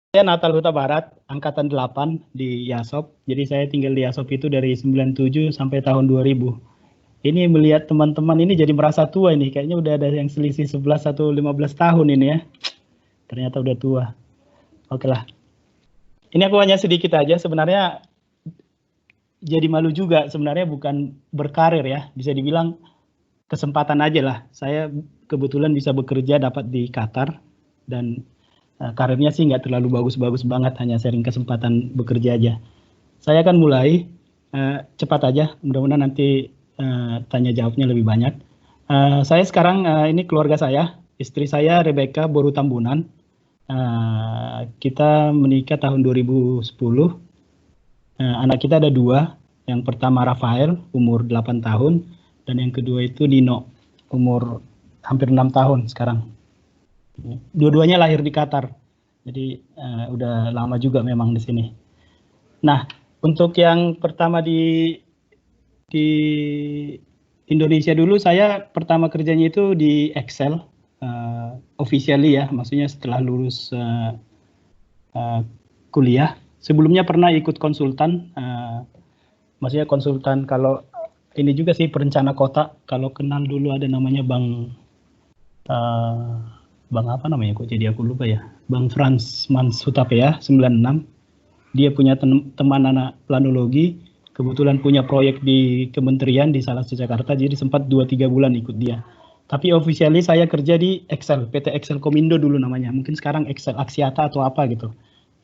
Saya Natal Huta Barat, angkatan 8 di Yasop. Jadi saya tinggal di Yasop itu dari 97 sampai tahun 2000. Ini melihat teman-teman ini jadi merasa tua ini. Kayaknya udah ada yang selisih 11 atau 15 tahun ini ya. Ternyata udah tua. Oke lah. Ini aku hanya sedikit aja. Sebenarnya jadi malu juga. Sebenarnya bukan berkarir ya. Bisa dibilang kesempatan aja lah. Saya kebetulan bisa bekerja dapat di Qatar. Dan karirnya sih nggak terlalu bagus-bagus banget, hanya sering kesempatan bekerja aja. Saya akan mulai cepat aja, mudah-mudahan nanti tanya jawabnya lebih banyak. Saya sekarang ini keluarga saya, istri saya Rebecca Boru Tambunan. Kita menikah tahun 2010. Anak kita ada 2. Yang pertama Rafael, umur 8 tahun, dan yang kedua itu Dino, umur hampir 6 tahun sekarang. Dua-duanya lahir di Qatar, jadi udah lama juga memang di sini. Nah, untuk yang pertama di Indonesia dulu, saya pertama kerjanya itu di Excel, officially ya, maksudnya setelah lulus kuliah. Sebelumnya pernah ikut konsultan, maksudnya konsultan kalau ini juga sih perencana kota. Kalau kenal dulu ada namanya Bang apa namanya kok jadi aku lupa ya. Bang Frans Mansutapea 96. Dia punya teman anak planologi, kebetulan punya proyek di kementerian di salah satu Jakarta, jadi sempat 2-3 bulan ikut dia. Tapi officially saya kerja di Excel, PT Excel Komindo dulu namanya. Mungkin sekarang Excel Axiata atau apa gitu.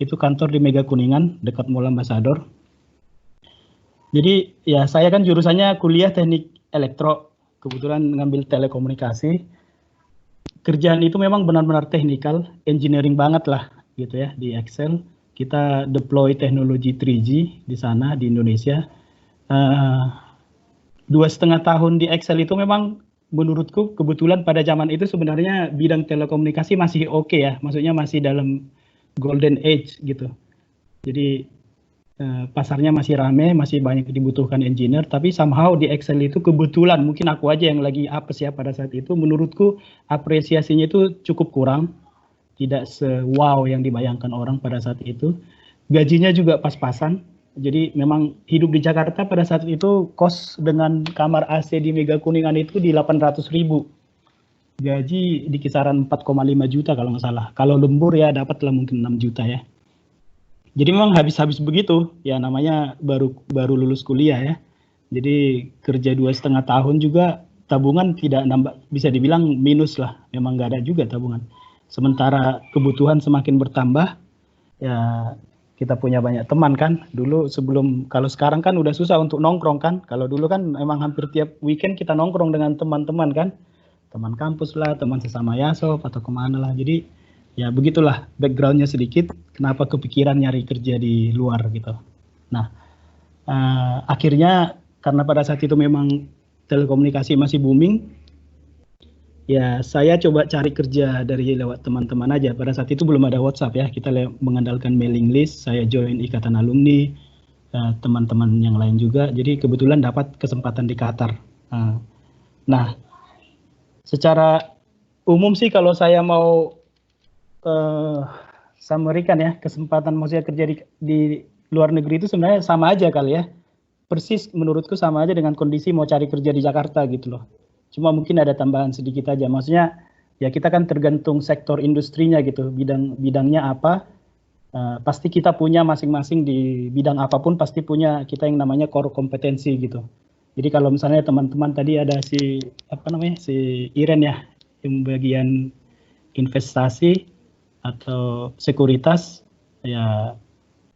Itu kantor di Mega Kuningan, dekat Mall Ambassador. Jadi ya saya kan jurusannya kuliah teknik elektro, kebetulan ngambil telekomunikasi. Kerjaan itu memang benar-benar technical, engineering banget lah gitu ya di Excel. Kita deploy teknologi 3G di sana di Indonesia. 2,5 tahun di Excel itu memang menurutku kebetulan pada zaman itu sebenarnya bidang telekomunikasi masih oke ya, maksudnya masih dalam golden age gitu. Jadi pasarnya masih rame, masih banyak dibutuhkan engineer, tapi somehow di Excel itu kebetulan, mungkin aku aja yang lagi apes ya pada saat itu, menurutku apresiasinya itu cukup kurang, tidak se-wow yang dibayangkan orang pada saat itu. Gajinya juga pas-pasan, jadi memang hidup di Jakarta pada saat itu kos dengan kamar AC di Mega Kuningan itu di 800.000. Gaji di kisaran 4,5 juta kalau nggak salah. Kalau lembur ya dapatlah mungkin 6 juta ya. Jadi memang habis-habis begitu, ya namanya baru lulus kuliah ya. Jadi kerja 2,5 tahun juga tabungan tidak nambah, bisa dibilang minus lah, memang nggak ada juga tabungan. Sementara kebutuhan semakin bertambah, ya kita punya banyak teman kan. Dulu sebelum, kalau sekarang kan udah susah untuk nongkrong kan. Kalau dulu kan emang hampir tiap weekend kita nongkrong dengan teman-teman kan. Teman kampus lah, teman sesama Yasop atau kemana lah. Jadi ya begitulah backgroundnya sedikit kenapa kepikiran nyari kerja di luar gitu. Nah akhirnya karena pada saat itu memang telekomunikasi masih booming, ya saya coba cari kerja dari lewat teman-teman aja. Pada saat itu belum ada WhatsApp ya, kita mengandalkan mailing list. Saya join ikatan alumni, teman-teman yang lain juga. Jadi kebetulan dapat kesempatan di Qatar. Nah secara umum sih kalau saya mau summary-kan ya, kesempatan maksudnya kerja di luar negeri itu sebenarnya sama aja kali ya. Persis menurutku sama aja dengan kondisi mau cari kerja di Jakarta gitu loh. Cuma mungkin ada tambahan sedikit aja. Maksudnya ya kita kan tergantung sektor industrinya gitu, bidangnya apa. Pasti kita punya masing-masing di bidang apapun pasti punya kita yang namanya core kompetensi gitu. Jadi kalau misalnya teman-teman tadi ada si Iren ya, yang bagian investasi atau sekuritas, ya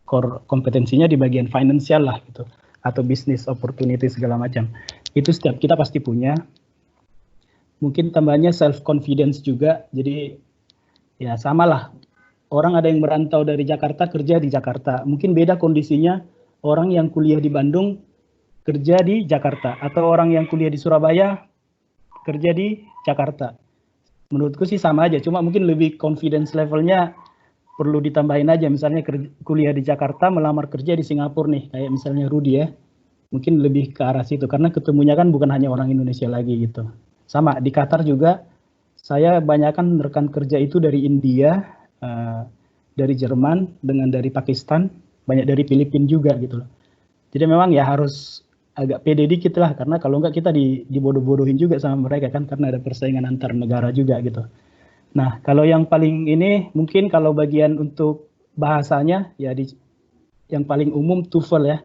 core kompetensinya di bagian finansial lah gitu, atau bisnis opportunity segala macam. Itu setiap kita pasti punya. Mungkin tambahnya self confidence juga. Jadi ya samalah. Orang ada yang merantau dari Jakarta kerja di Jakarta. Mungkin beda kondisinya orang yang kuliah di Bandung kerja di Jakarta, atau orang yang kuliah di Surabaya kerja di Jakarta. Menurutku sih sama aja, cuma mungkin lebih confidence levelnya perlu ditambahin aja. Misalnya kuliah di Jakarta, melamar kerja di Singapura nih, kayak misalnya Rudy ya, mungkin lebih ke arah situ, karena ketemunya kan bukan hanya orang Indonesia lagi gitu. Sama di Qatar juga, saya banyakkan rekan kerja itu dari India, dari Jerman, dengan dari Pakistan, banyak dari Filipina juga gitu loh. Jadi memang ya harus agak pede dikit lah, karena kalau enggak kita dibodoh-bodohin juga sama mereka kan, karena ada persaingan antar negara juga gitu. Nah, kalau yang paling ini mungkin kalau bagian untuk bahasanya ya yang paling umum TOEFL ya.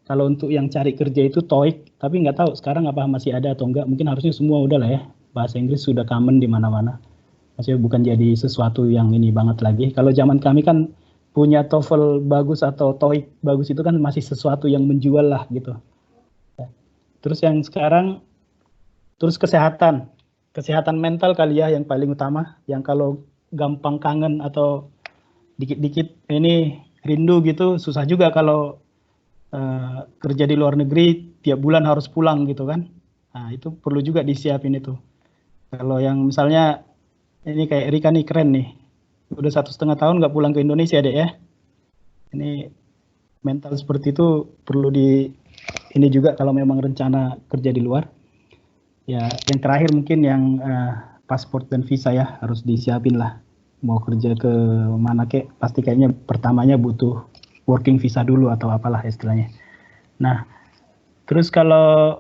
Kalau untuk yang cari kerja itu TOEIC, tapi nggak tahu sekarang apa masih ada atau enggak. Mungkin harusnya semua udah lah ya. Bahasa Inggris sudah common di mana-mana. Maksudnya bukan jadi sesuatu yang ini banget lagi. Kalau zaman kami kan punya TOEFL bagus atau TOEIC bagus itu kan masih sesuatu yang menjual lah gitu. Terus yang sekarang, terus kesehatan. Kesehatan mental kali ya yang paling utama. Yang kalau gampang kangen atau dikit-dikit ini rindu gitu, susah juga kalau kerja di luar negeri tiap bulan harus pulang gitu kan. Nah itu perlu juga disiapin itu. Kalau yang misalnya ini kayak Rika nih keren nih, udah 1,5 tahun nggak pulang ke Indonesia deh ya. Ini mental seperti itu perlu ini juga kalau memang rencana kerja di luar. Ya yang terakhir mungkin yang paspor dan visa ya harus disiapin lah. Mau kerja ke mana kek, pasti kayaknya pertamanya butuh working visa dulu atau apalah istilahnya. Nah, terus kalau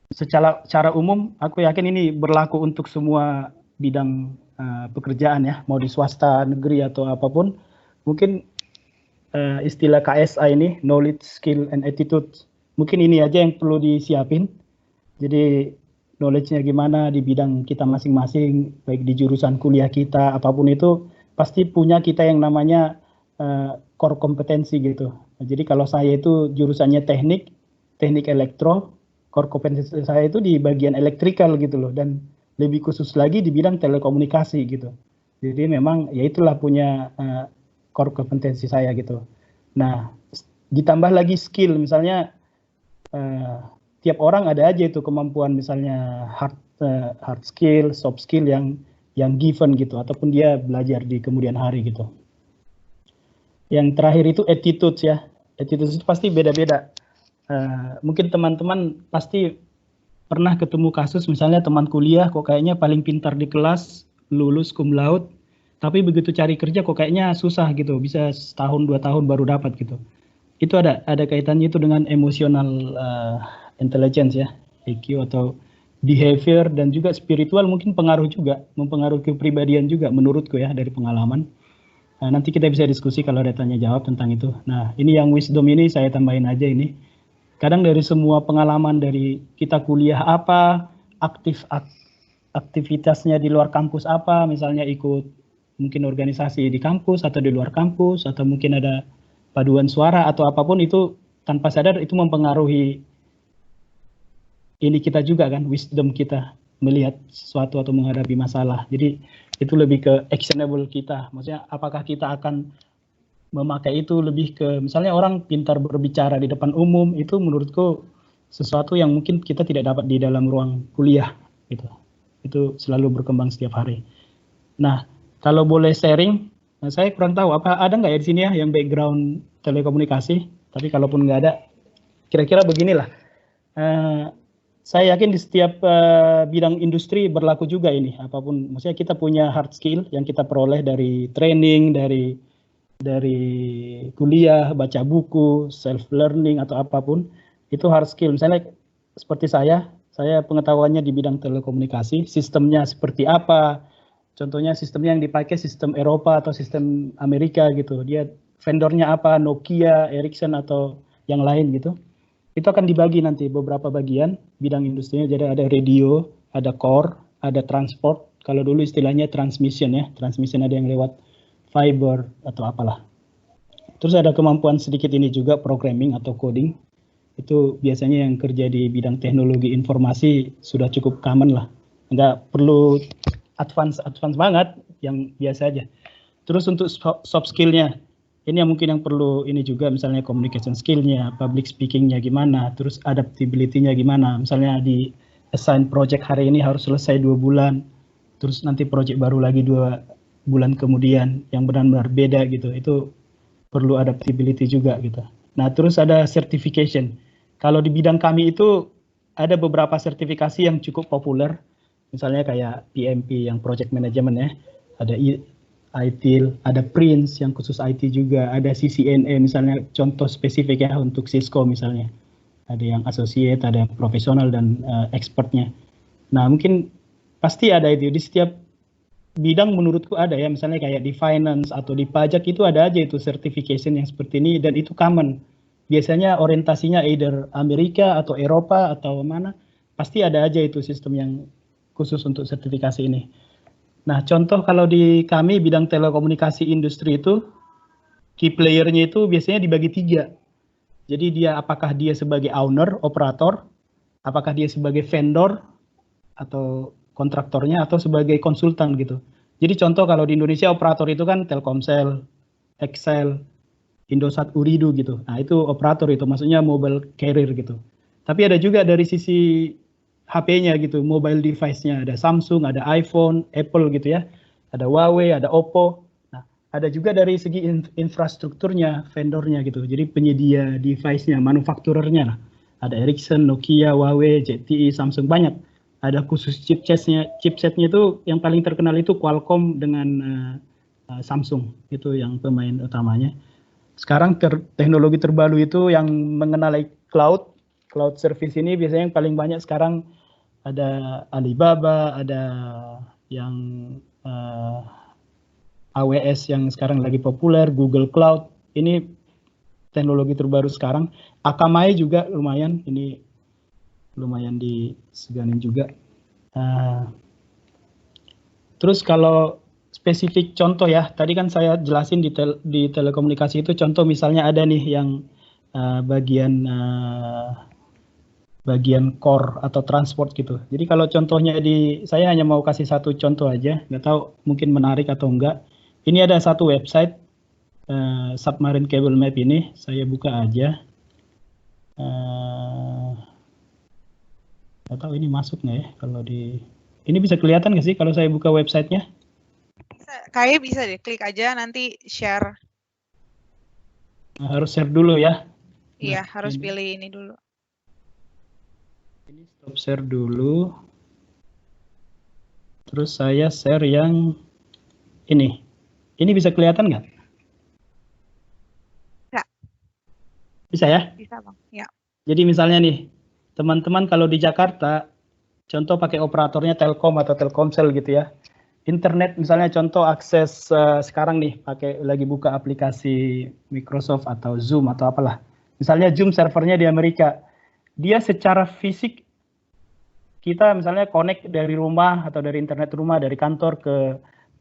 secara umum, aku yakin ini berlaku untuk semua bidang pekerjaan ya, mau di swasta, negeri atau apapun. Mungkin istilah KSA ini, knowledge, skill, and attitude, mungkin ini aja yang perlu disiapin. Jadi knowledge-nya gimana di bidang kita masing-masing, baik di jurusan kuliah kita, apapun itu, pasti punya kita yang namanya core kompetensi gitu. Nah, jadi kalau saya itu jurusannya teknik elektro, core kompetensi saya itu di bagian elektrikal gitu loh, dan lebih khusus lagi di bidang telekomunikasi gitu. Jadi memang ya itulah punya core kompetensi saya gitu. Nah, ditambah lagi skill, misalnya tiap orang ada aja itu kemampuan, misalnya hard skill, soft skill yang given gitu, ataupun dia belajar di kemudian hari gitu. Yang terakhir itu attitude ya. Attitude itu pasti beda-beda. Mungkin teman-teman pasti pernah ketemu kasus misalnya teman kuliah kok kayaknya paling pintar di kelas, lulus cum laude, tapi begitu cari kerja kok kayaknya susah gitu, bisa setahun 2 tahun baru dapat gitu. Itu ada kaitannya itu dengan emotional intelligence ya, EQ atau behavior, dan juga spiritual mungkin pengaruh juga, mempengaruhi kepribadian juga menurutku ya dari pengalaman. Nah, nanti kita bisa diskusi kalau ada tanya jawab tentang itu. Nah, ini yang wisdom ini saya tambahin aja ini. Kadang dari semua pengalaman dari kita kuliah apa, aktivitasnya di luar kampus apa, misalnya ikut mungkin organisasi di kampus atau di luar kampus, atau mungkin ada paduan suara atau apapun itu, tanpa sadar itu mempengaruhi ini kita juga kan, wisdom kita melihat sesuatu atau menghadapi masalah. Jadi itu lebih ke actionable kita, maksudnya apakah kita akan memakai itu lebih ke, misalnya orang pintar berbicara di depan umum, itu menurutku sesuatu yang mungkin kita tidak dapat di dalam ruang kuliah gitu. Itu selalu berkembang setiap hari. Nah, kalau boleh sharing, saya kurang tahu apa ada nggak ya di sini ya yang background telekomunikasi, tapi kalaupun nggak ada, kira-kira beginilah. Saya yakin di setiap bidang industri berlaku juga ini, apapun, maksudnya kita punya hard skill yang kita peroleh dari training, dari kuliah, baca buku, self learning atau apapun, itu hard skill. Misalnya seperti saya pengetahuannya di bidang telekomunikasi, sistemnya seperti apa, contohnya sistemnya yang dipakai sistem Eropa atau sistem Amerika gitu, dia vendornya apa, Nokia, Ericsson atau yang lain gitu. Itu akan dibagi nanti beberapa bagian bidang industrinya, jadi ada radio, ada core, ada transport, kalau dulu istilahnya transmission ya, transmission ada yang lewat fiber atau apalah. Terus ada kemampuan sedikit ini juga programming atau coding, itu biasanya yang kerja di bidang teknologi informasi sudah cukup common lah, nggak perlu advance banget, yang biasa aja. Terus untuk soft skillnya, ini yang mungkin yang perlu ini juga, misalnya communication skillnya, public speakingnya gimana, terus adaptability-nya gimana, misalnya di assign project hari ini harus selesai 2 bulan, terus nanti project baru lagi 2 bulan kemudian yang benar-benar beda gitu, itu perlu adaptability juga gitu. Nah terus ada certification, kalau di bidang kami itu ada beberapa sertifikasi yang cukup populer, misalnya kayak PMP yang project management ya, ITIL, ada Prince yang khusus IT juga, ada CCNA misalnya contoh spesifik ya untuk Cisco misalnya. Ada yang associate, ada yang profesional dan expertnya. Nah mungkin pasti ada itu di setiap bidang menurutku ada ya, misalnya kayak di finance atau di pajak itu ada aja itu certification yang seperti ini dan itu common. Biasanya orientasinya either Amerika atau Eropa atau mana, pasti ada aja itu sistem yang khusus untuk sertifikasi ini. Nah contoh kalau di kami bidang telekomunikasi industri itu, key player-nya itu biasanya dibagi 3. Jadi dia apakah dia sebagai owner, operator, apakah dia sebagai vendor, atau kontraktornya atau sebagai konsultan gitu. Jadi contoh kalau di Indonesia operator itu kan Telkomsel, Excel, Indosat, Uridu gitu. Nah itu operator itu maksudnya mobile carrier gitu. Tapi ada juga dari sisi HP-nya gitu, mobile device-nya ada Samsung, ada iPhone, Apple gitu ya. Ada Huawei, ada Oppo. Nah, ada juga dari segi infrastrukturnya, vendornya gitu. Jadi penyedia device-nya, manufakturernya lah. Ada Ericsson, Nokia, Huawei, ZTE, Samsung banyak. Ada khusus chipsetnya itu yang paling terkenal itu Qualcomm dengan Samsung, itu yang pemain utamanya. Sekarang teknologi terbaru itu yang mengenai cloud service ini biasanya yang paling banyak sekarang ada Alibaba, ada yang AWS yang sekarang lagi populer, Google Cloud. Ini teknologi terbaru sekarang. Akamai juga lumayan, ini lumayan diseganin juga. Terus kalau spesifik contoh ya, tadi kan saya jelasin di telekomunikasi itu contoh misalnya ada nih yang bagian core atau transport gitu. Jadi kalau contohnya saya hanya mau kasih satu contoh aja, nggak tahu mungkin menarik atau enggak. Ini ada satu website Submarine Cable Map ini, saya buka aja. Nggak tahu ini masuk nggak ya kalau ini bisa kelihatan nggak sih kalau saya buka websitenya? Kayaknya bisa deh, klik aja nanti share. Nah, harus share dulu ya. Iya, harus pilih ini dulu. Ini stop share dulu. Terus saya share yang ini. Ini bisa kelihatan nggak? Ya. Bisa ya? Bisa Bang, ya. Jadi misalnya nih, teman-teman kalau di Jakarta, contoh pakai operatornya Telkom atau Telkomsel gitu ya. Internet misalnya contoh akses sekarang nih pakai lagi buka aplikasi Microsoft atau Zoom atau apalah. Misalnya Zoom servernya di Amerika. Dia secara fisik kita misalnya connect dari rumah atau dari internet rumah, dari kantor ke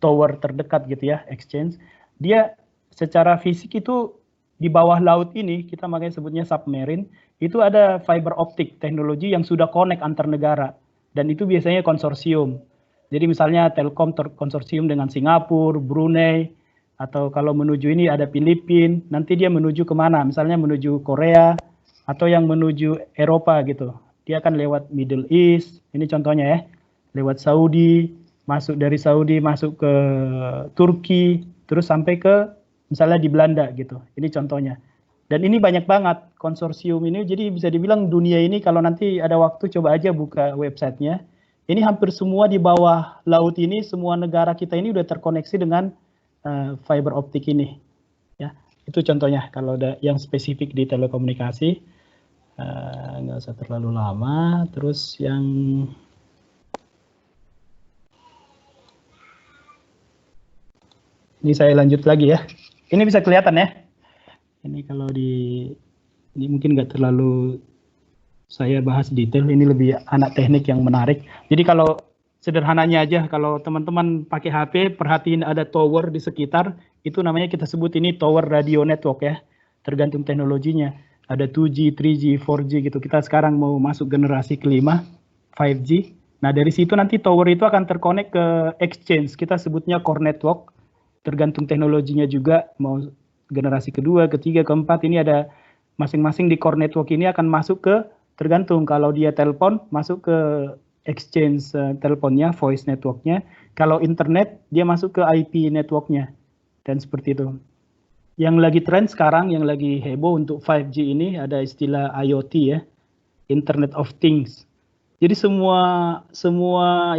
tower terdekat gitu ya, exchange. Dia secara fisik itu di bawah laut ini, kita makanya sebutnya submarine, itu ada fiber optic teknologi yang sudah connect antar negara. Dan itu biasanya konsorsium. Jadi misalnya Telkom konsorsium dengan Singapura, Brunei, atau kalau menuju ini ada Filipina, nanti dia menuju kemana? Misalnya menuju Korea, atau yang menuju Eropa gitu. Dia akan lewat Middle East, ini contohnya ya, lewat Saudi, dari Saudi masuk ke Turki, terus sampai ke misalnya di Belanda gitu. Ini contohnya. Dan ini banyak banget konsorsium ini, jadi bisa dibilang dunia ini kalau nanti ada waktu coba aja buka websitenya. Ini hampir semua di bawah laut ini, semua negara kita ini udah terkoneksi dengan fiber optik ini. Ya, itu contohnya kalau ada yang spesifik di telekomunikasi. Nggak usah terlalu lama. Terus yang ini saya lanjut lagi ya. Ini bisa kelihatan ya. Ini kalau ini mungkin nggak terlalu saya bahas detail, ini lebih anak teknik yang menarik. Jadi kalau sederhananya aja, kalau teman-teman pakai HP, perhatiin ada tower di sekitar, itu namanya kita sebut ini tower radio network ya, tergantung teknologinya. Ada 2G, 3G, 4G gitu. Kita sekarang mau masuk generasi kelima, 5G. Nah dari situ nanti tower itu akan terkonek ke exchange, kita sebutnya core network, tergantung teknologinya juga, mau generasi kedua, ketiga, keempat, ini ada masing-masing di core network ini akan masuk ke tergantung kalau dia telepon masuk ke exchange teleponnya, voice networknya. Kalau internet dia masuk ke IP networknya dan seperti itu. Yang lagi tren sekarang, yang lagi heboh untuk 5G ini ada istilah IoT ya, Internet of Things. Jadi semua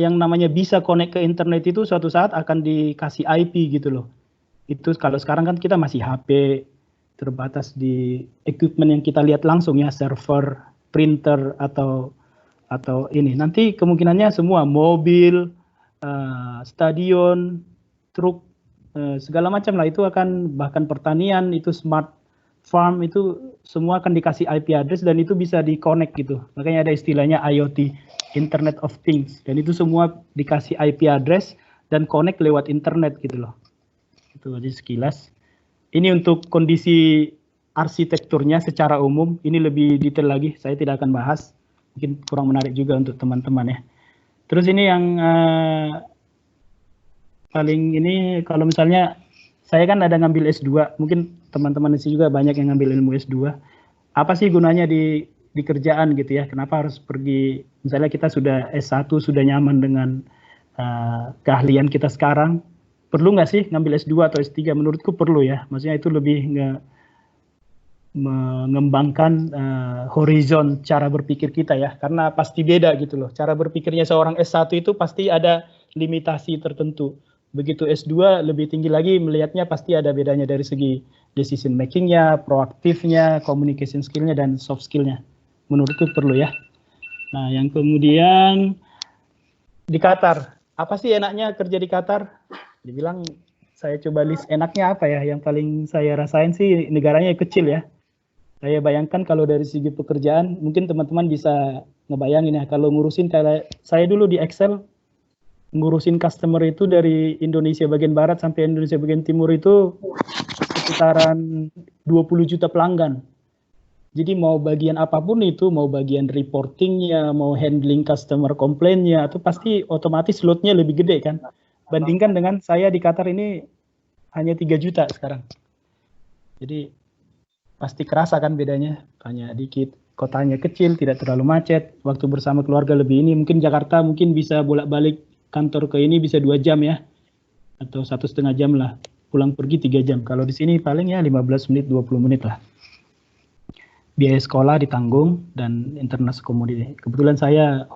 yang namanya bisa connect ke internet itu suatu saat akan dikasih IP gitu loh. Itu kalau sekarang kan kita masih HP, terbatas di equipment yang kita lihat langsung ya, server, printer atau ini. Nanti kemungkinannya semua mobil, stadion, truk, segala macam lah itu akan, bahkan pertanian itu smart farm itu semua akan dikasih IP address dan itu bisa di-connect gitu. Makanya ada istilahnya IoT, Internet of Things. Dan itu semua dikasih IP address dan connect lewat internet gitu loh. Itu aja sekilas. Ini untuk kondisi arsitekturnya secara umum. Ini lebih detail lagi, saya tidak akan bahas. Mungkin kurang menarik juga untuk teman-teman ya. Terus ini yang paling ini kalau misalnya saya kan ada ngambil S2, mungkin teman-teman di sini juga banyak yang ngambil ilmu S2. Apa sih gunanya di kerjaan gitu ya? Kenapa harus pergi? Misalnya kita sudah S1 sudah nyaman dengan keahlian kita sekarang, perlu nggak sih ngambil S2 atau S3? Menurutku perlu ya. Maksudnya itu lebih mengembangkan horizon cara berpikir kita ya. Karena pasti beda gitu loh. Cara berpikirnya seorang S1 itu pasti ada limitasi tertentu. Begitu S2 lebih tinggi lagi, melihatnya pasti ada bedanya dari segi decision making-nya, proaktifnya, communication skill-nya, dan soft skill-nya. Menurutku perlu ya. Nah, yang kemudian di Qatar. Apa sih enaknya kerja di Qatar? Dibilang saya coba list enaknya apa ya? Yang paling saya rasain sih negaranya kecil ya. Saya bayangkan kalau dari segi pekerjaan, mungkin teman-teman bisa ngebayangin ya. Kalau ngurusin kayak saya dulu di Excel, ngurusin customer itu dari Indonesia bagian barat sampai Indonesia bagian timur itu sekitaran 20 juta pelanggan. Jadi mau bagian apapun itu, mau bagian reportingnya, mau handling customer complaint-nya, itu pasti otomatis load-nya lebih gede kan. Bandingkan dengan saya di Qatar ini hanya 3 juta sekarang. Jadi pasti kerasa kan bedanya, hanya dikit. Kotanya kecil, tidak terlalu macet, waktu bersama keluarga lebih ini. Mungkin Jakarta mungkin bisa bolak-balik kantor ke ini bisa 2 jam ya, atau 1,5 jam lah, pulang pergi 3 jam. Kalau di sini paling ya 15 menit, 20 menit lah. Biaya sekolah ditanggung dan international community. Kebetulan saya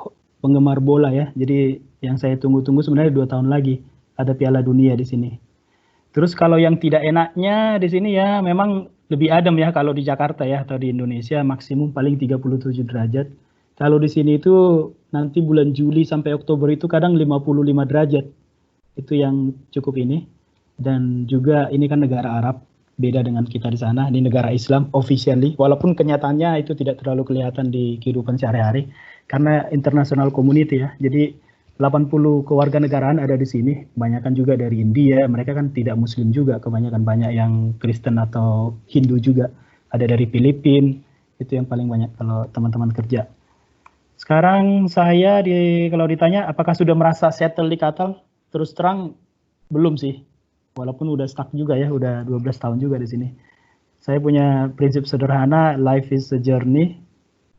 penggemar bola ya, jadi yang saya tunggu-tunggu sebenarnya 2 tahun lagi ada Piala Dunia di sini. Terus kalau yang tidak enaknya di sini ya memang lebih adem ya kalau di Jakarta ya, atau di Indonesia maksimum paling 37 derajat. Kalau di sini itu nanti bulan Juli sampai Oktober itu kadang 55 derajat. Itu yang cukup ini. Dan juga ini kan negara Arab, beda dengan kita di sana. Ini negara Islam officially, walaupun kenyataannya itu tidak terlalu kelihatan di kehidupan sehari-hari karena international community ya. Jadi 80 kewarganegaraan ada di sini, kebanyakan juga dari India, mereka kan tidak Muslim juga, kebanyakan banyak yang Kristen atau Hindu juga, ada dari Filipina, itu yang paling banyak kalau teman-teman kerja. Sekarang saya kalau ditanya apakah sudah merasa settle di Qatar, terus terang belum sih, walaupun udah stuck juga ya, udah 12 tahun juga di sini. Saya punya prinsip sederhana, life is a journey,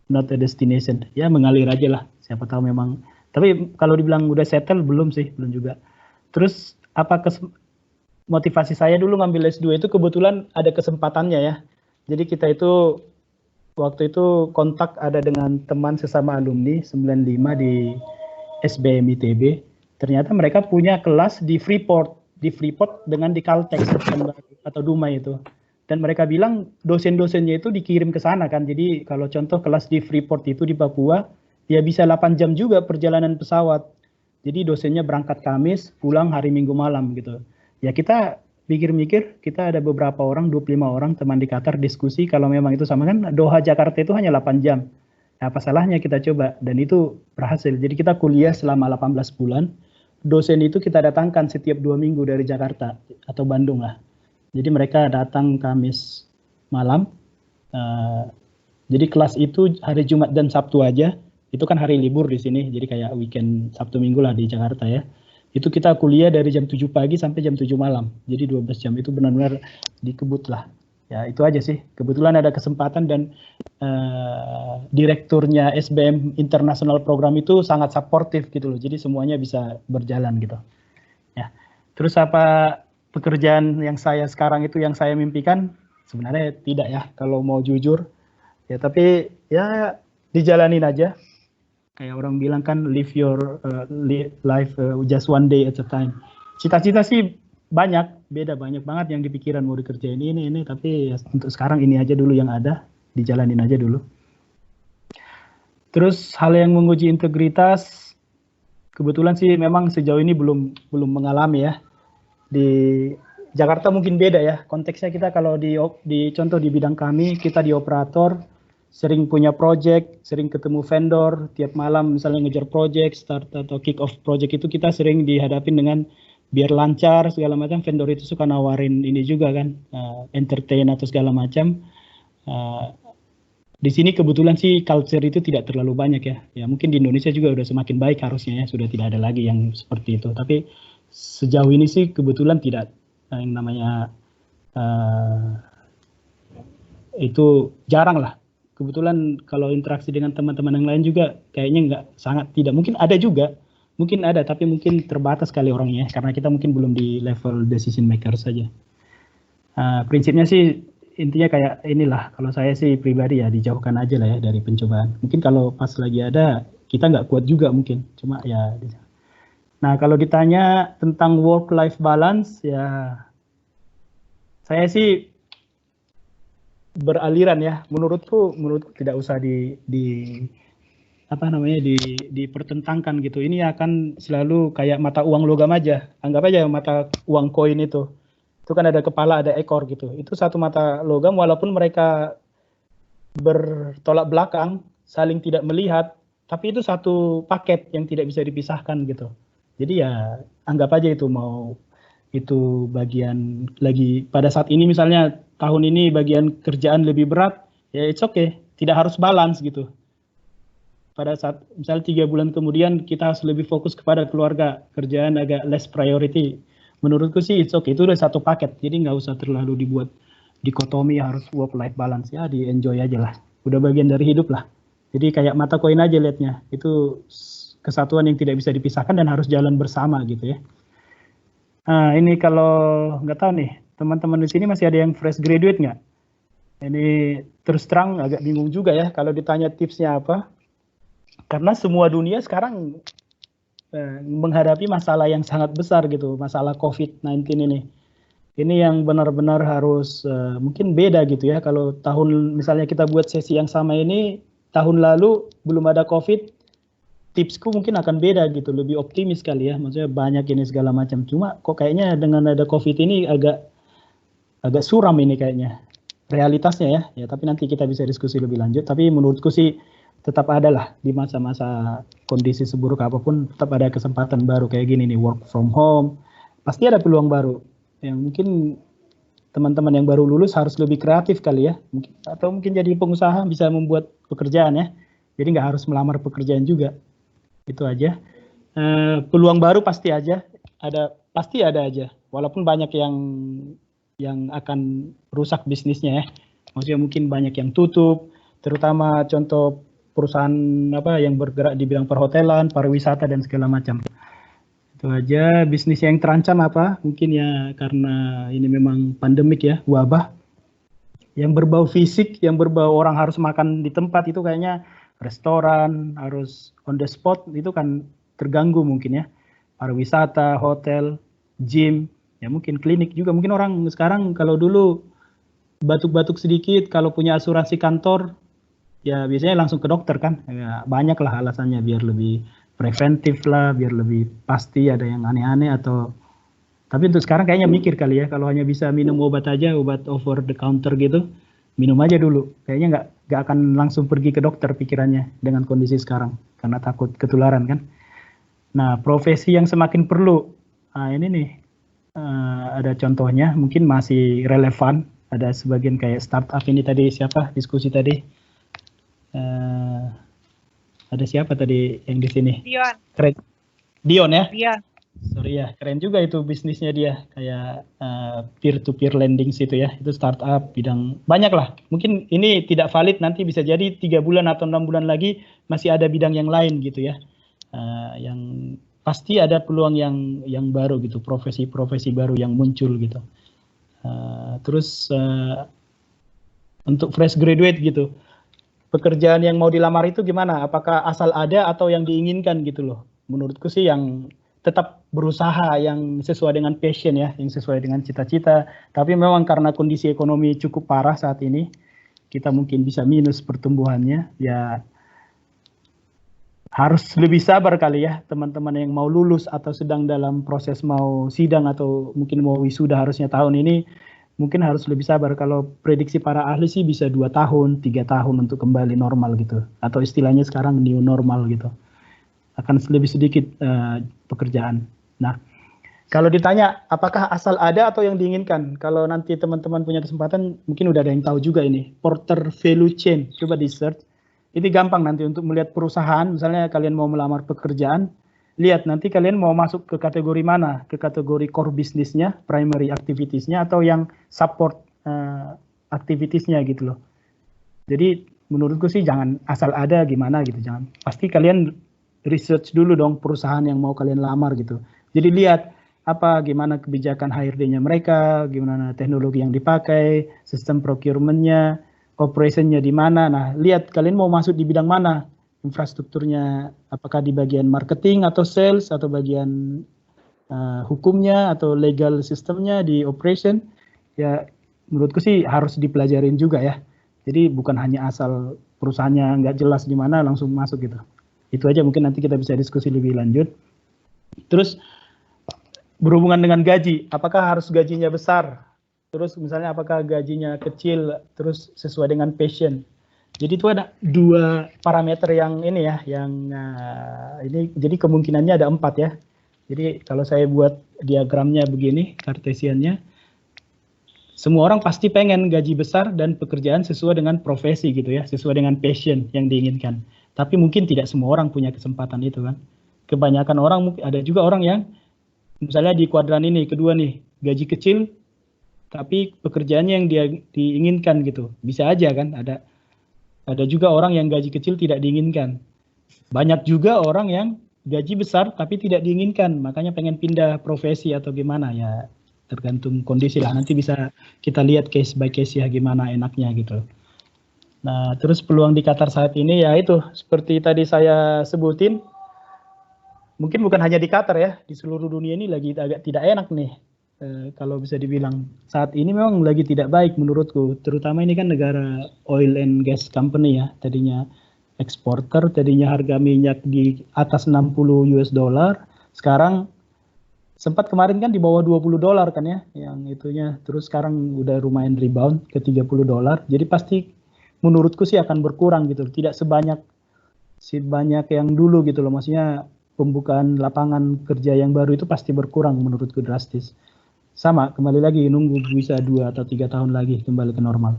not a destination. Ya mengalir aja lah, siapa tahu memang. Tapi kalau dibilang udah settle, belum sih, belum juga. Terus apa motivasi saya dulu ngambil S2 itu kebetulan ada kesempatannya ya. Jadi kita itu waktu itu kontak ada dengan teman sesama alumni 95 di SBM ITB. Ternyata mereka punya kelas di Freeport dengan di Caltech atau Dumai itu. Dan mereka bilang dosen-dosennya itu dikirim ke sana kan. Jadi kalau contoh kelas di Freeport itu di Papua, ya bisa 8 jam juga perjalanan pesawat. Jadi dosennya berangkat Kamis, pulang hari Minggu malam gitu. Ya kita pikir-mikir, kita ada beberapa orang, 25 orang teman di Qatar diskusi kalau memang itu sama kan Doha Jakarta itu hanya 8 jam. Nah, apa salahnya kita coba, dan itu berhasil. Jadi kita kuliah selama 18 bulan. Dosen itu kita datangkan setiap 2 minggu dari Jakarta atau Bandung lah. Jadi mereka datang Kamis malam. Jadi kelas itu hari Jumat dan Sabtu aja. Itu kan hari libur di sini, jadi kayak weekend Sabtu Minggu lah di Jakarta ya. Itu kita kuliah dari jam 7 pagi sampai jam 7 malam. Jadi 12 jam itu benar-benar dikebut lah. Ya itu aja sih. Kebetulan ada kesempatan dan direkturnya SBM International Program itu sangat suportif gitu loh. Jadi semuanya bisa berjalan gitu. Ya. Terus apa pekerjaan yang saya sekarang itu yang saya mimpikan? Sebenarnya tidak ya kalau mau jujur. Ya tapi ya dijalanin aja. Kayak orang bilang kan live your life just one day at a time. Cita-cita sih banyak, banyak banget yang di pikiran mau dikerjain ini, tapi ya, untuk sekarang ini aja dulu yang ada, dijalanin aja dulu. Terus hal yang menguji integritas, kebetulan sih memang sejauh ini belum mengalami ya. Di Jakarta mungkin beda ya, konteksnya kita kalau di contoh di bidang kami, kita di operator, sering punya project, sering ketemu vendor, tiap malam misalnya ngejar project, start atau kick off project itu kita sering dihadapin dengan biar lancar segala macam, vendor itu suka nawarin ini juga kan, entertain atau segala macam. Di sini kebetulan sih culture itu tidak terlalu banyak ya. Ya mungkin di Indonesia juga udah semakin baik harusnya ya, sudah tidak ada lagi yang seperti itu. Tapi sejauh ini sih kebetulan tidak yang namanya itu jarang lah. Kebetulan kalau interaksi dengan teman-teman yang lain juga kayaknya tidak, mungkin ada juga, mungkin ada tapi mungkin terbatas kali orangnya karena kita mungkin belum di level decision maker saja. Prinsipnya sih intinya kayak inilah, kalau saya sih pribadi ya dijauhkan aja lah ya dari pencobaan. Mungkin kalau pas lagi ada kita nggak kuat juga mungkin, cuma ya. Nah kalau ditanya tentang work-life balance ya, saya sih beraliran ya. Menurutku tidak usah dipertentangkan gitu. Ini akan selalu kayak mata uang logam aja. Anggap aja mata uang koin itu kan ada kepala, ada ekor gitu. Itu satu mata logam walaupun mereka bertolak belakang, saling tidak melihat, tapi itu satu paket yang tidak bisa dipisahkan gitu. Jadi ya anggap aja itu mau itu bagian lagi pada saat ini misalnya tahun ini bagian kerjaan lebih berat, ya it's okay, tidak harus balance gitu. Pada saat misalnya 3 bulan kemudian kita harus lebih fokus kepada keluarga, kerjaan agak less priority. Menurutku sih it's okay, itu udah satu paket, jadi nggak usah terlalu dibuat dikotomi harus work-life balance, ya di enjoy aja lah, udah bagian dari hidup lah. Jadi kayak mata koin aja liatnya, itu kesatuan yang tidak bisa dipisahkan dan harus jalan bersama gitu ya. Nah ini kalau nggak tahu nih, teman-teman di sini masih ada yang fresh graduate nggak? Ini terus terang agak bingung juga ya kalau ditanya tipsnya apa, karena semua dunia sekarang menghadapi masalah yang sangat besar gitu, masalah COVID-19 ini. Ini yang benar-benar harus mungkin beda gitu ya. Kalau tahun misalnya kita buat sesi yang sama ini, tahun lalu belum ada COVID, tipsku mungkin akan beda gitu, lebih optimis kali ya. Maksudnya banyak ini segala macam. Cuma kok kayaknya dengan ada COVID ini agak suram ini kayaknya. Realitasnya ya. Ya tapi nanti kita bisa diskusi lebih lanjut. Tapi menurutku sih tetap ada lah di masa-masa kondisi seburuk apapun, tetap ada kesempatan baru kayak gini nih, work from home. Pasti ada peluang baru. Yang mungkin teman-teman yang baru lulus harus lebih kreatif kali ya. Atau mungkin jadi pengusaha bisa membuat pekerjaan ya. Jadi nggak harus melamar pekerjaan juga. Itu aja. Peluang baru pasti aja. Pasti ada aja. Walaupun banyak yang akan rusak bisnisnya ya. Maksudnya mungkin banyak yang tutup. Terutama contoh perusahaan yang bergerak di bidang perhotelan, pariwisata dan segala macam. Itu aja. Bisnis yang terancam apa? Mungkin ya karena ini memang pandemik ya, wabah. Yang berbau fisik, yang berbau orang harus makan di tempat itu kayaknya restoran harus on the spot itu kan terganggu mungkin ya. Pariwisata, hotel, gym, ya mungkin klinik juga. Mungkin orang sekarang kalau dulu batuk-batuk sedikit, kalau punya asuransi kantor, ya biasanya langsung ke dokter kan, ya, banyak lah alasannya biar lebih preventif lah, biar lebih pasti ada yang aneh-aneh atau, tapi untuk sekarang kayaknya mikir kali ya, kalau hanya bisa minum obat aja, obat over the counter gitu, minum aja dulu, kayaknya nggak akan langsung pergi ke dokter pikirannya dengan kondisi sekarang, karena takut ketularan kan. Nah profesi yang semakin perlu, nah ini nih, ada contohnya, mungkin masih relevan, ada sebagian kayak startup ini tadi, siapa diskusi tadi, ada siapa tadi yang di sini? Dion. Keren. Dion ya? Dion. Sorry ya, keren juga itu bisnisnya dia, kayak peer-to-peer lending situ ya, itu startup bidang banyak lah. Mungkin ini tidak valid, nanti bisa jadi 3 bulan atau 6 bulan lagi masih ada bidang yang lain gitu ya, yang pasti ada peluang yang baru gitu, profesi-profesi baru yang muncul gitu. Terus untuk fresh graduate gitu, pekerjaan yang mau dilamar itu gimana? Apakah asal ada atau yang diinginkan gitu loh? Menurutku sih yang tetap berusaha, yang sesuai dengan passion ya, yang sesuai dengan cita-cita. Tapi memang karena kondisi ekonomi cukup parah saat ini, kita mungkin bisa minus pertumbuhannya. Ya harus lebih sabar kali ya teman-teman yang mau lulus atau sedang dalam proses mau sidang atau mungkin mau wisuda harusnya tahun ini, mungkin harus lebih sabar. Kalau prediksi para ahli sih bisa 2 tahun, 3 tahun untuk kembali normal gitu. Atau istilahnya sekarang new normal gitu. Akan lebih sedikit pekerjaan. Nah, kalau ditanya apakah asal ada atau yang diinginkan, kalau nanti teman-teman punya kesempatan, mungkin udah ada yang tahu juga ini, Porter Value Chain, coba di search. Ini gampang nanti untuk melihat perusahaan, misalnya kalian mau melamar pekerjaan, lihat nanti kalian mau masuk ke kategori mana, ke kategori core bisnisnya, primary activitiesnya, atau yang support activitiesnya gitu loh. Jadi menurutku sih jangan asal ada gimana gitu, jangan. Pasti kalian research dulu dong perusahaan yang mau kalian lamar gitu. Jadi lihat apa gimana kebijakan HRD-nya mereka, gimana teknologi yang dipakai, sistem procurement-nya, operationnya di mana. Nah, lihat kalian mau masuk di bidang mana, infrastrukturnya apakah di bagian marketing atau sales atau bagian hukumnya atau legal sistemnya di operation. Ya menurutku sih harus dipelajarin juga ya. Jadi bukan hanya asal perusahaannya nggak jelas di mana langsung masuk gitu. Itu aja, mungkin nanti kita bisa diskusi lebih lanjut. Terus berhubungan dengan gaji, apakah harus gajinya besar? Terus misalnya apakah gajinya kecil, terus sesuai dengan passion. Jadi itu ada 2 parameter yang ini ya, yang ini jadi kemungkinannya ada 4 ya. Jadi kalau saya buat diagramnya begini, kartesiannya, semua orang pasti pengen gaji besar dan pekerjaan sesuai dengan profesi gitu ya, sesuai dengan passion yang diinginkan. Tapi mungkin tidak semua orang punya kesempatan itu kan. Kebanyakan orang, ada juga orang yang misalnya di kuadran ini, kedua nih, gaji kecil, tapi pekerjaannya yang dia diinginkan gitu. Bisa aja kan, ada juga orang yang gaji kecil tidak diinginkan. Banyak juga orang yang gaji besar tapi tidak diinginkan, makanya pengen pindah profesi atau gimana ya, tergantung kondisi lah. Nanti bisa kita lihat case by case ya gimana enaknya gitu. Nah, terus peluang di Qatar saat ini ya itu seperti tadi saya sebutin, mungkin bukan hanya di Qatar ya, di seluruh dunia ini lagi agak tidak enak nih. Kalau bisa dibilang saat ini memang lagi tidak baik menurutku, terutama ini kan negara oil and gas company ya, tadinya eksporter, tadinya harga minyak di atas 60 US dollar, sekarang sempat kemarin kan di bawah 20 dolar kan ya, yang itunya, terus sekarang udah lumayan rebound ke 30 dolar, jadi pasti menurutku sih akan berkurang gitu, tidak sebanyak yang dulu gitu loh, maksudnya pembukaan lapangan kerja yang baru itu pasti berkurang menurutku drastis. Sama, kembali lagi nunggu bisa 2 atau 3 tahun lagi kembali ke normal.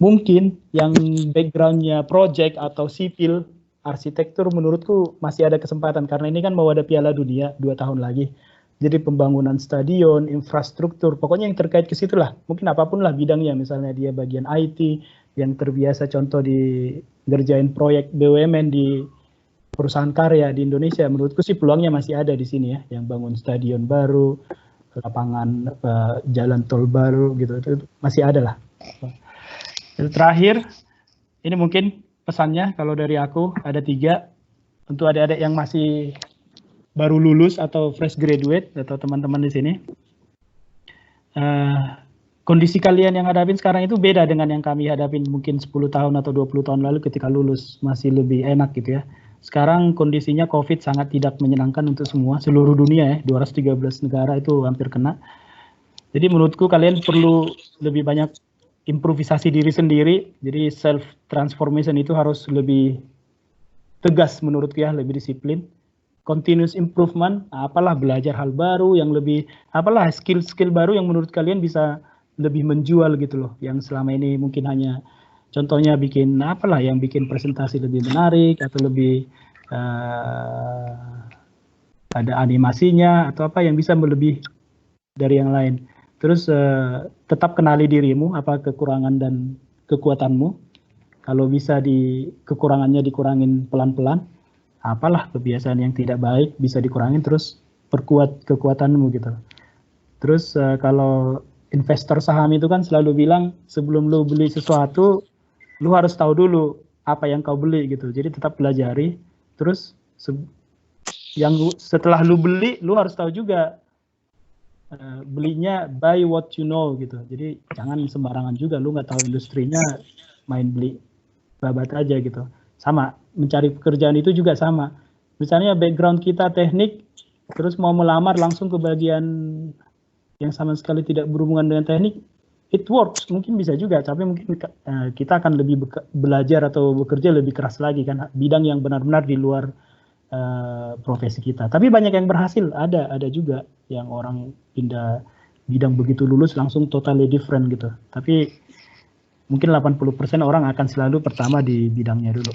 Mungkin yang backgroundnya project atau sipil, arsitektur menurutku masih ada kesempatan, karena ini kan mau ada Piala Dunia 2 tahun lagi. Jadi pembangunan stadion, infrastruktur, pokoknya yang terkait ke situ lah. Mungkin apapun lah bidangnya, misalnya dia bagian IT, yang terbiasa contoh di ngerjain proyek BUMN di perusahaan karya di Indonesia, menurutku sih peluangnya masih ada di sini ya, yang bangun stadion baru, lapangan jalan tol baru gitu, itu masih ada lah. Terakhir, ini mungkin pesannya kalau dari aku ada 3 untuk adik-adik yang masih baru lulus atau fresh graduate atau teman-teman di sini. Kondisi kalian yang hadapin sekarang itu beda dengan yang kami hadapin mungkin 10 tahun atau 20 tahun lalu ketika lulus, masih lebih enak gitu ya. Sekarang kondisinya COVID sangat tidak menyenangkan untuk semua, seluruh dunia ya, 213 negara itu hampir kena. Jadi menurutku kalian perlu lebih banyak improvisasi diri sendiri, jadi self transformation itu harus lebih tegas menurutku ya, lebih disiplin. Continuous improvement, apalah belajar hal baru yang lebih, apalah skill-skill baru yang menurut kalian bisa lebih menjual gitu loh, yang selama ini mungkin hanya contohnya bikin apalah yang bikin presentasi lebih menarik atau lebih ada animasinya atau apa yang bisa melebih dari yang lain. Terus tetap kenali dirimu, apa kekurangan dan kekuatanmu. Kalau bisa kekurangannya dikurangin pelan-pelan, apalah kebiasaan yang tidak baik bisa dikurangin, terus perkuat kekuatanmu gitu. Terus kalau investor saham itu kan selalu bilang sebelum lu beli sesuatu, lu harus tahu dulu apa yang kau beli gitu. Jadi tetap pelajari. Terus yang setelah lu beli, lu harus tahu juga belinya buy what you know gitu. Jadi jangan sembarangan juga, lu nggak tahu industrinya, main beli babat aja gitu. Sama, mencari pekerjaan itu juga sama. Misalnya background kita teknik, terus mau melamar langsung ke bagian yang sama sekali tidak berhubungan dengan teknik, it works, mungkin bisa juga, tapi mungkin kita akan lebih belajar atau bekerja lebih keras lagi kan, bidang yang benar-benar di luar profesi kita. Tapi banyak yang berhasil, ada juga yang orang pindah bidang begitu lulus langsung totally different gitu. Tapi mungkin 80% orang akan selalu pertama di bidangnya dulu.